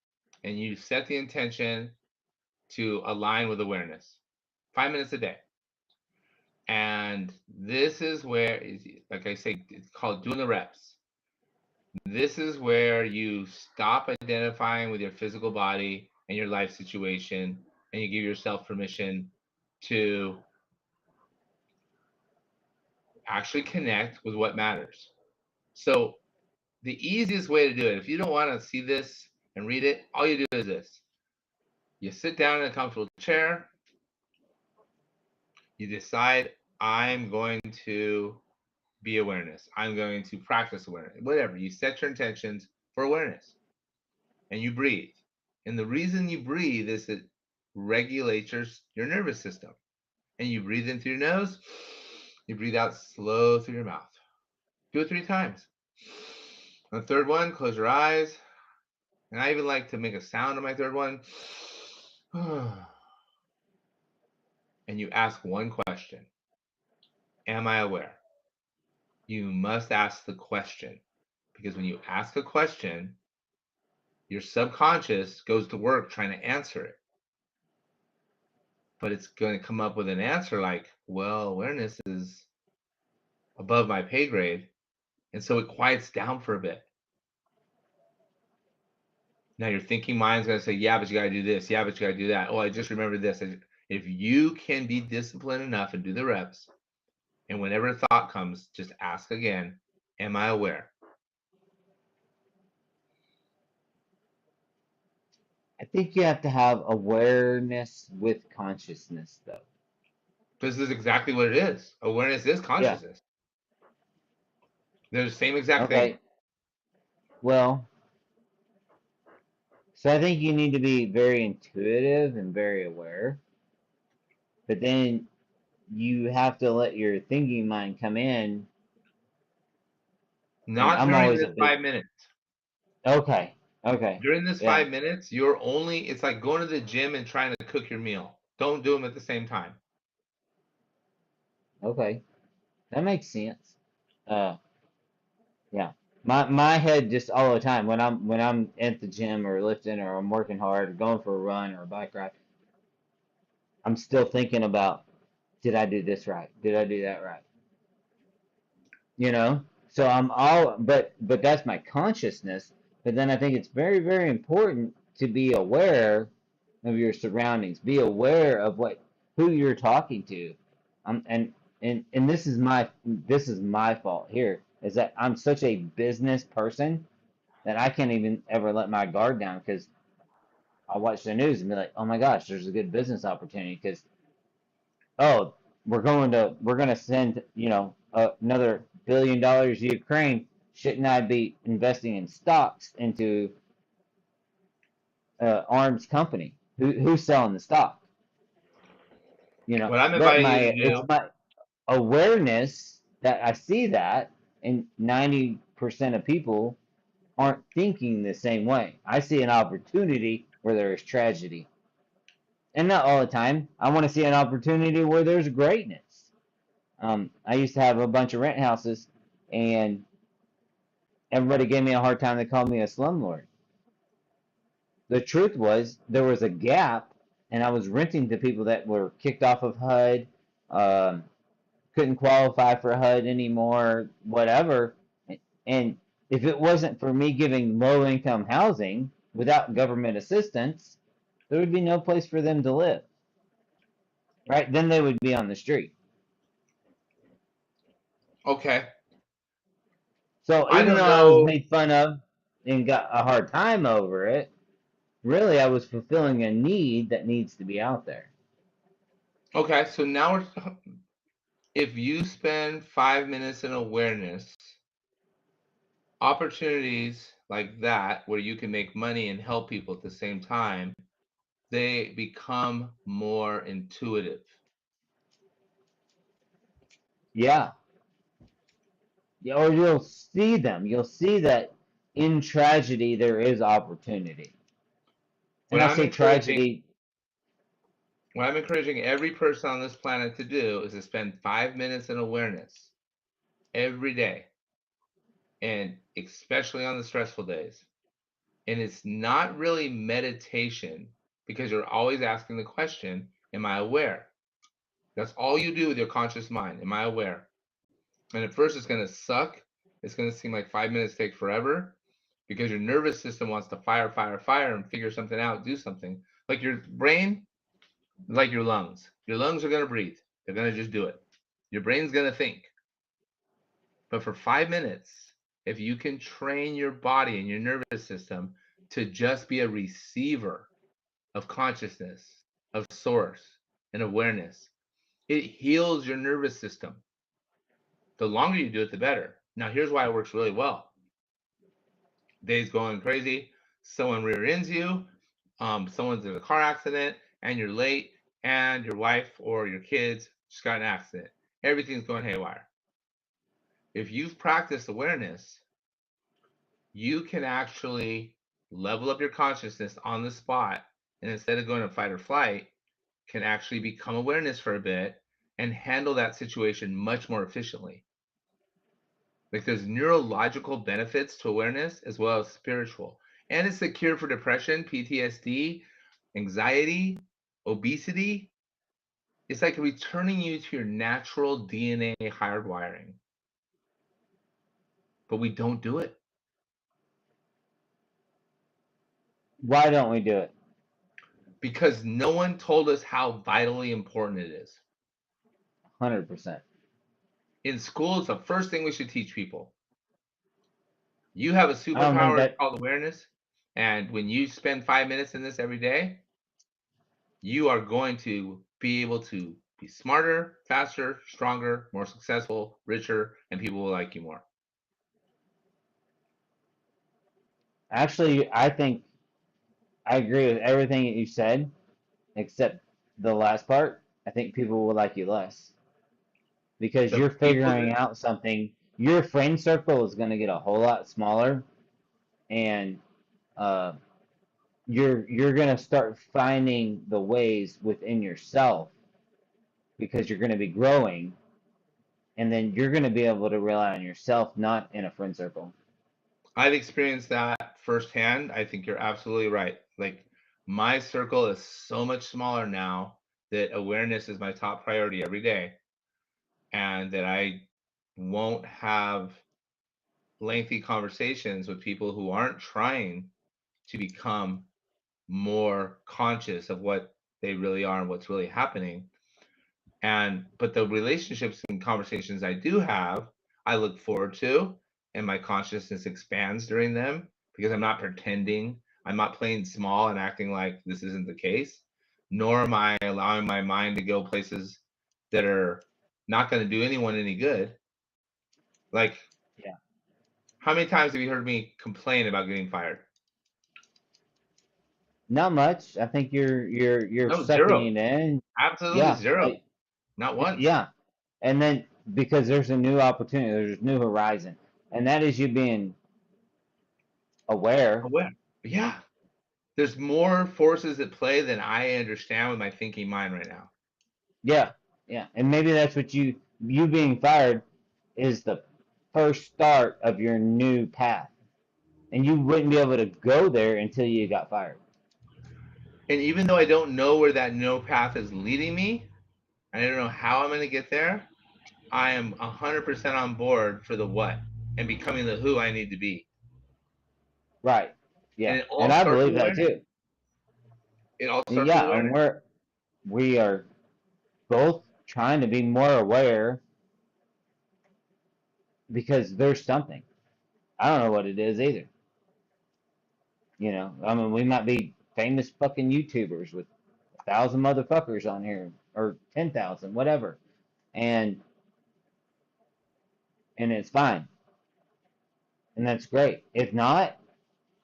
and you set the intention to align with awareness. 5 minutes a day. And this is where, like I say, it's called doing the reps. This is where you stop identifying with your physical body and your life situation, and you give yourself permission to actually connect with what matters. So, the easiest way to do it, if you don't want to see this and read it, all you do is this. You sit down in a comfortable chair, you decide, I'm going to be awareness. I'm going to practice awareness. Whatever. You set your intentions for awareness and you breathe. And the reason you breathe is it regulates your nervous system. And you breathe in through your nose, you breathe out slow through your mouth. Do it 3 times. On the third one, close your eyes. And I even like to make a sound on my third one. And you ask one question. Am I aware? You must ask the question. Because when you ask a question, your subconscious goes to work trying to answer it. But it's going to come up with an answer like, well, awareness is above my pay grade. And so it quiets down for a bit. Now your thinking mind's going to say, yeah, but you got to do this. Yeah, but you got to do that. Oh, I just remembered this. If you can be disciplined enough and do the reps, and whenever a thought comes, just ask again, am I aware? I think you have to have awareness with consciousness, though. This is exactly what it is. Awareness is Yeah. consciousness. They're the same exact thing. Okay. Well, so I think you need to be very intuitive and very aware, but then you have to let your thinking mind come in. And Not I'm during always a this big, 5 minutes. okay, okay, During this yeah, 5 minutes, it's like going to the gym and trying to cook your meal. Don't do them at the same time. okay. That makes sense. Uh, yeah. My head just all the time when I'm at the gym or lifting or I'm working hard or going for a run or a bike ride, I'm still thinking about, did I do this right? Did I do that right? You know? So I'm all, but that's my consciousness. But then I think it's very, very important to be aware of your surroundings. Be aware of who you're talking to. And this is my fault here, is that I'm such a business person that I can't even ever let my guard down because I'll watch the news and be like, oh my gosh, there's a good business opportunity because, oh, we're going to send, another $1 billion to Ukraine. Shouldn't I be investing in stocks into arms company? Who's selling the stock? What I'm But inviting you to it's do, my awareness that I see that, and 90% of people aren't thinking the same way. I see an opportunity where there is tragedy. And not all the time. I want to see an opportunity where there's greatness. I used to have a bunch of rent houses, and everybody gave me a hard time. They called me a slumlord. The truth was, there was a gap, and I was renting to people that were kicked off of HUD, um, couldn't qualify for HUD anymore, whatever. And if it wasn't for me giving low income housing without government assistance, there would be no place for them to live, right? Then they would be on the street. okay, So I even don't though I was know. made fun of and got a hard time over it, really I was fulfilling a need that needs to be out there. Okay, so now if you spend 5 minutes in awareness, opportunities like that where you can make money and help people at the same time, they become more intuitive. Yeah. Yeah, or you'll see them. You'll see that in tragedy there is opportunity. And What I I'm say encouraging, tragedy, what I'm encouraging every person on this planet to do is to spend 5 minutes in awareness every day, and especially on the stressful days. And it's not really meditation because you're always asking the question, am I aware? That's all you do with your conscious mind. Am I aware? And at first, it's going to suck. It's going to seem like 5 minutes take forever because your nervous system wants to fire, fire, fire and figure something out, do something. Like your brain, like your lungs. Your lungs are going to breathe, they're going to just do it. Your brain's going to think. But for 5 minutes, if you can train your body and your nervous system to just be a receiver of consciousness, of source, and awareness, it heals your nervous system. The longer you do it, the better. Now, here's why it works really well. Day's going crazy, someone rear ends you, someone's in a car accident, and you're late, and your wife or your kids just got in an accident. Everything's going haywire. If you've practiced awareness, you can actually level up your consciousness on the spot, and instead of going to fight or flight, can actually become awareness for a bit and handle that situation much more efficiently. Like there's neurological benefits to awareness as well as spiritual. And it's the cure for depression, PTSD, anxiety, obesity. It's like returning you to your natural DNA hardwiring. But we don't do it why don't we do it? because no one told us how vitally important it is. 100%. In school, it's the first thing we should teach people. You have a I don't think superpower, it's that, called awareness. And when you spend 5 minutes in this every day, you are going to be able to be smarter, faster, stronger, more successful, richer, and people will like you more. actually, I think I agree with everything that you said, except the last part. I think people will like you less because The you're people figuring that out something. Your friend circle is going to get a whole lot smaller, and uh, you're going to start finding the ways within yourself because you're going to be growing and then you're going to be able to rely on yourself, not in a friend circle. I've experienced that firsthand. I think you're absolutely right. Like my circle is so much smaller now that awareness is my top priority every day, and that I won't have lengthy conversations with people who aren't trying to become more conscious of what they really are and what's really happening. And but the relationships and conversations I do have, I look forward to, and my consciousness expands during them because I'm not pretending, I'm not playing small and acting like this isn't the case, nor am I allowing my mind to go places that are not going to do anyone any good. Like, Yeah. how many times have you heard me complain about getting fired? Not much. I think you're No, sucking zero. it in. Absolutely Yeah. zero. Not once. Yeah. And then because there's a new opportunity, there's a new horizon, and that is you being aware. Aware. Yeah. There's more forces at play than I understand with my thinking mind right now. Yeah. Yeah. And maybe that's what you being fired is the first start of your new path. And you wouldn't be able to go there until you got fired. And even though I don't know where that no path is leading me, and I don't know how I'm going to get there, I am 100% on board for the what and becoming the who I need to be. Right. And Yeah. it all And I starts believe with that awareness. too. It all starts with Yeah, and awareness. we are both trying to be more aware because there's something. I don't know what it is either. I mean, we might be famous fucking YouTubers with 1,000 motherfuckers on here or 10,000, whatever, and it's fine, and that's great. If not,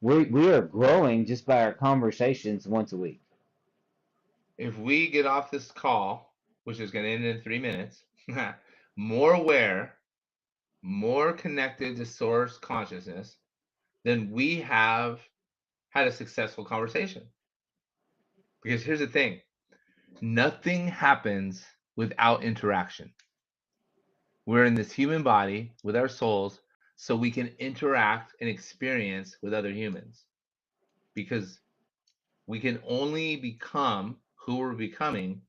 we are growing just by our conversations once a week. If we get off this call, which is going to end in 3 minutes, more aware, more connected to source consciousness, then we have had a successful conversation. Because here's the thing, nothing happens without interaction. We're in this human body with our souls so we can interact and experience with other humans. Because we can only become who we're becoming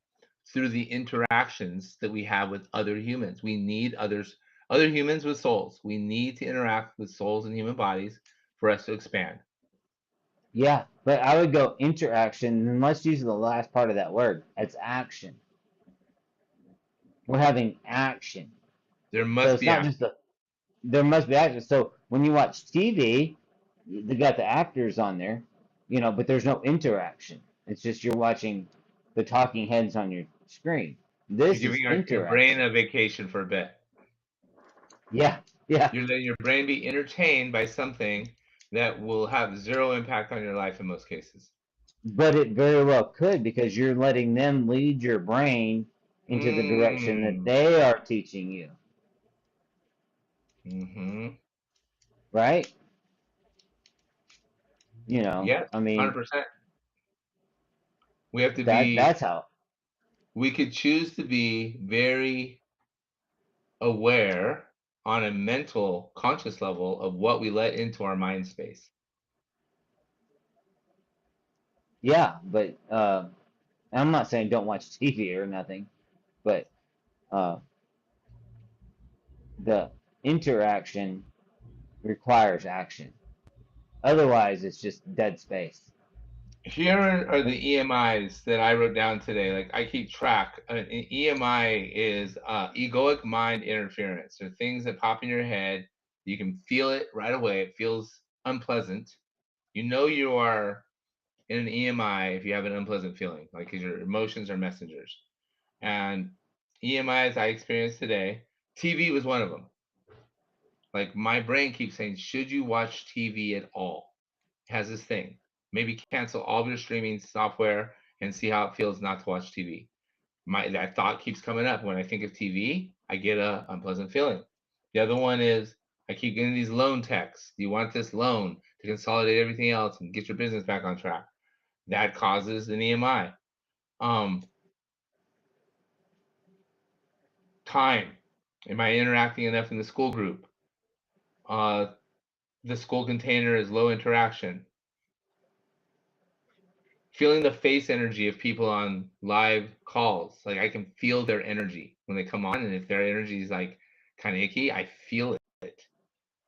through the interactions that we have with other humans. We need other humans with souls. We need to interact with souls and human bodies for us to expand. Yeah, but I would go interaction, and let's use the last part of that word. It's action. We're having action. There So must it's be not just action. a, there must be action. So when you watch TV, they got the actors on there, but there's no interaction. It's just you're watching the talking heads on your screen. You're This giving is your brain interaction. a vacation for a bit. Yeah, yeah. You're letting your brain be entertained by something that will have zero impact on your life in most cases. But it very well could because you're letting them lead your brain into the direction that Mm. they are teaching you, Mm-hmm. right? Yes, I mean, 100%. We have to that be, that's how. we could choose to be very aware on a mental conscious level of what we let into our mind space. Yeah, but I'm not saying don't watch TV or nothing, but uh, the interaction requires action. Otherwise, it's just dead space. Here are And the EMIs that I wrote down today. Like I keep track. An EMI is egoic mind interference. They're things that pop in your head. You can feel it right away. It feels unpleasant. You know you are in an EMI if you have an unpleasant feeling, like because your emotions are messengers. And EMIs I experienced today, TV was one of them. Like my brain keeps saying, should you watch TV at all? It has this thing. Maybe cancel all of your streaming software and see how it feels not to watch TV. That thought keeps coming up. When I think of TV, I get a unpleasant feeling. The other one is I keep getting these loan texts. Do you want this loan to consolidate everything else and get your business back on track? That causes an EMI. Um, time. Am I interacting enough in the school group? The school container is low interaction. Feeling the face energy of people on live calls. Like I can feel their energy when they come on, and if their energy is like kind of icky, I feel it.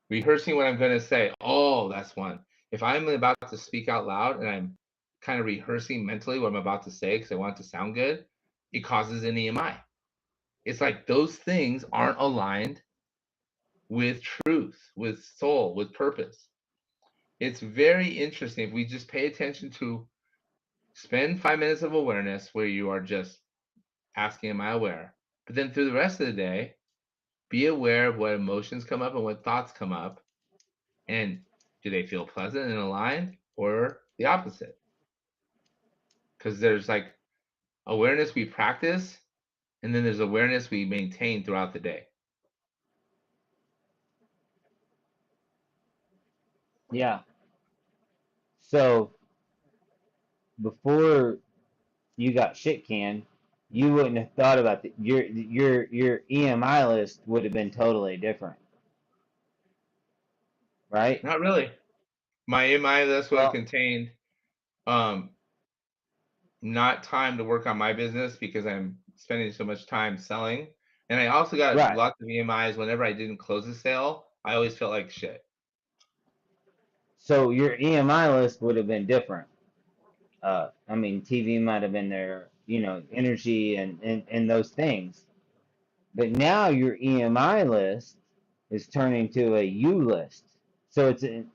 Rehearsing what I'm going to say. Oh, that's one. If I'm about to speak out loud and I'm kind of rehearsing mentally what I'm about to say because I want it to sound good, it causes an EMI. It's like those things aren't aligned with truth, with soul, with purpose. It's very interesting if we just pay attention to spend 5 minutes of awareness where you are just asking, am I aware? But then through the rest of the day, be aware of what emotions come up and what thoughts come up. And do they feel pleasant and aligned or the opposite? Because there's like awareness we practice, and then there's awareness we maintain throughout the day. Yeah. So before you got shit canned, you wouldn't have thought about your EMI list would have been totally different, right? Not really. My EMI list would have Well, contained um, not time to work on my business because I'm spending so much time selling. And I also got right. lots of EMIs whenever I didn't close a sale. I always felt like shit. So your EMI list would have been different. I mean, TV might have been there, energy and those things. But now your EMI list is turning to a U list. So it's an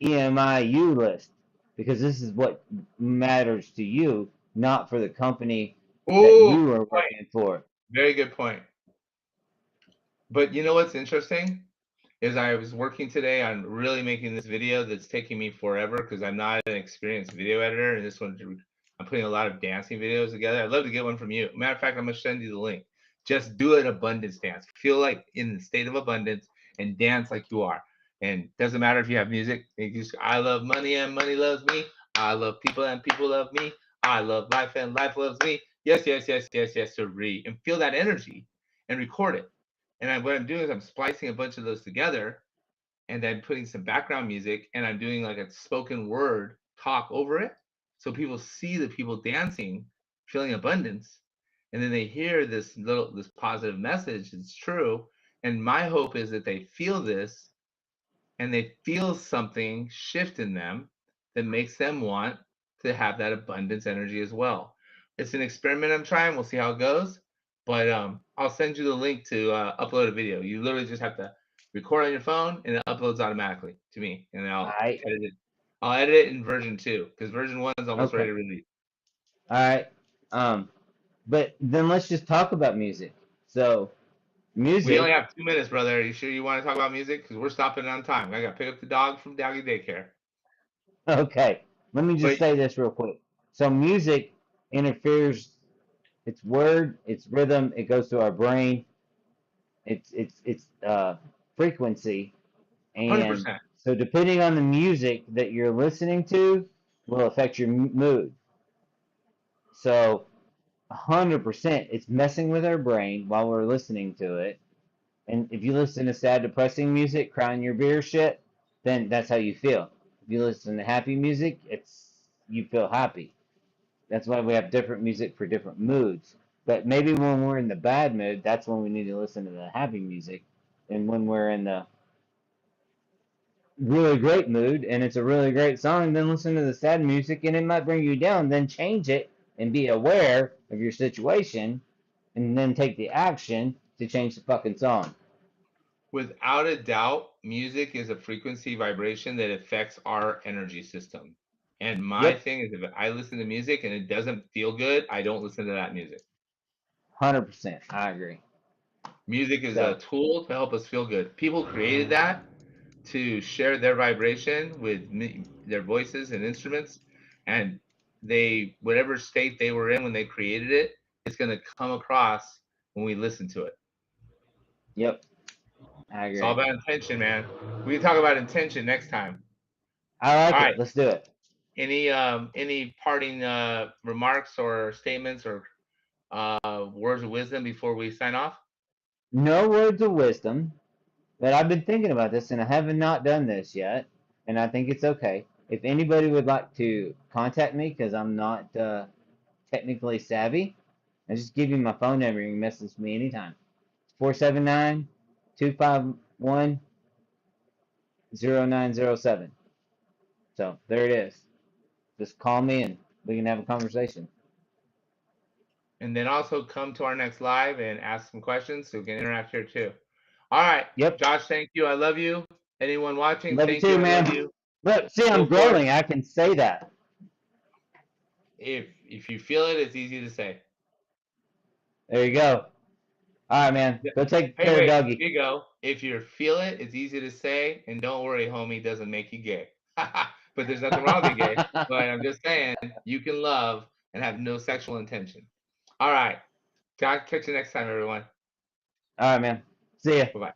EMI U list because this is what matters to you, not for the company that Oh, you are working for. very good point. But you know what's interesting is I was working today on really making this video that's taking me forever because I'm not an experienced video editor, and this one I'm putting a lot of dancing videos together. I'd love to get one from you. Matter of fact, I'm gonna send you the link. Just do an abundance dance. Feel like in the state of abundance and dance like you are. And doesn't matter if you have music. You just, I love money and money loves me. I love people and people love me. I love life and life loves me. Yes, yes, yes, yes, yes, sirree. And feel that energy and record it. And what I'm doing is I'm splicing a bunch of those together and then putting some background music, and I'm doing like a spoken word talk over it. So people see the people dancing, feeling abundance, and then they hear this positive message. It's true. And my hope is that they feel this and they feel something shift in them that makes them want to have that abundance energy as well. It's an experiment I'm trying. We'll see how it goes. But I'll send you the link to upload a video. You literally just have to record on your phone, and it uploads automatically to me, and I'll I edit it. I'll edit it in version 2 because version 1 is almost ready Okay. to release. All right. But then let's just talk about music. So We only music. have 2 minutes, brother. Are you sure you want to talk about music? Because we're stopping on time. I got to pick up the dog from doggy daycare. Okay. Let me just But say this real quick. So music interferes. It's word. It's rhythm. It goes to our brain. It's frequency, and 100%. so depending on the music that you're listening to will affect your mood. So 100%, it's messing with our brain while we're listening to it. And if you listen to sad, depressing music, crying your beer shit, then that's how you feel. If you listen to happy music, it's you feel happy. That's why we have different music for different moods. But maybe when we're in the bad mood, that's when we need to listen to the happy music. And when we're in the really great mood and it's a really great song, then listen to the sad music and it might bring you down. Then change it and be aware of your situation and then take the action to change the fucking song. Without a doubt, music is a frequency vibration that affects our energy system. And my Yep, thing is, if I listen to music and it doesn't feel good, I don't listen to that music. 100%. I agree. Music is a So, tool to help us feel good. People created that to share their vibration with their voices and instruments, and whatever state they were in when they created it, it's going to come across when we listen to it. yep, I It's all agree. about intention, man. We can talk about intention next time. I All like right. it. Let's do it. Any parting remarks or statements or words of wisdom before we sign off? no words of wisdom, but I've been thinking about this and I haven't not done this yet, and I think it's okay. If anybody would like to contact me, because I'm not technically savvy, I just give you my phone number and you can message me anytime. 479-251-0907. So there it is. Just call me and we can have a conversation. And then also come to our next live and ask some questions so we can interact here too. All right. Yep. Josh, thank you. I love you. Anyone watching, Love you thank too, you. I man. love you. Look, see, I'm Go forth. growing. I can say that. If you feel it, it's easy to say. There you go. All right, man. Go take Hey, care of wait, doggy. here you go. If you feel it, it's easy to say, and don't worry, homie, doesn't make you gay. But there's nothing wrong with being gay. But I'm just saying, you can love and have no sexual intention. All right. Catch you next time, everyone. All right, man. See ya. Bye-bye.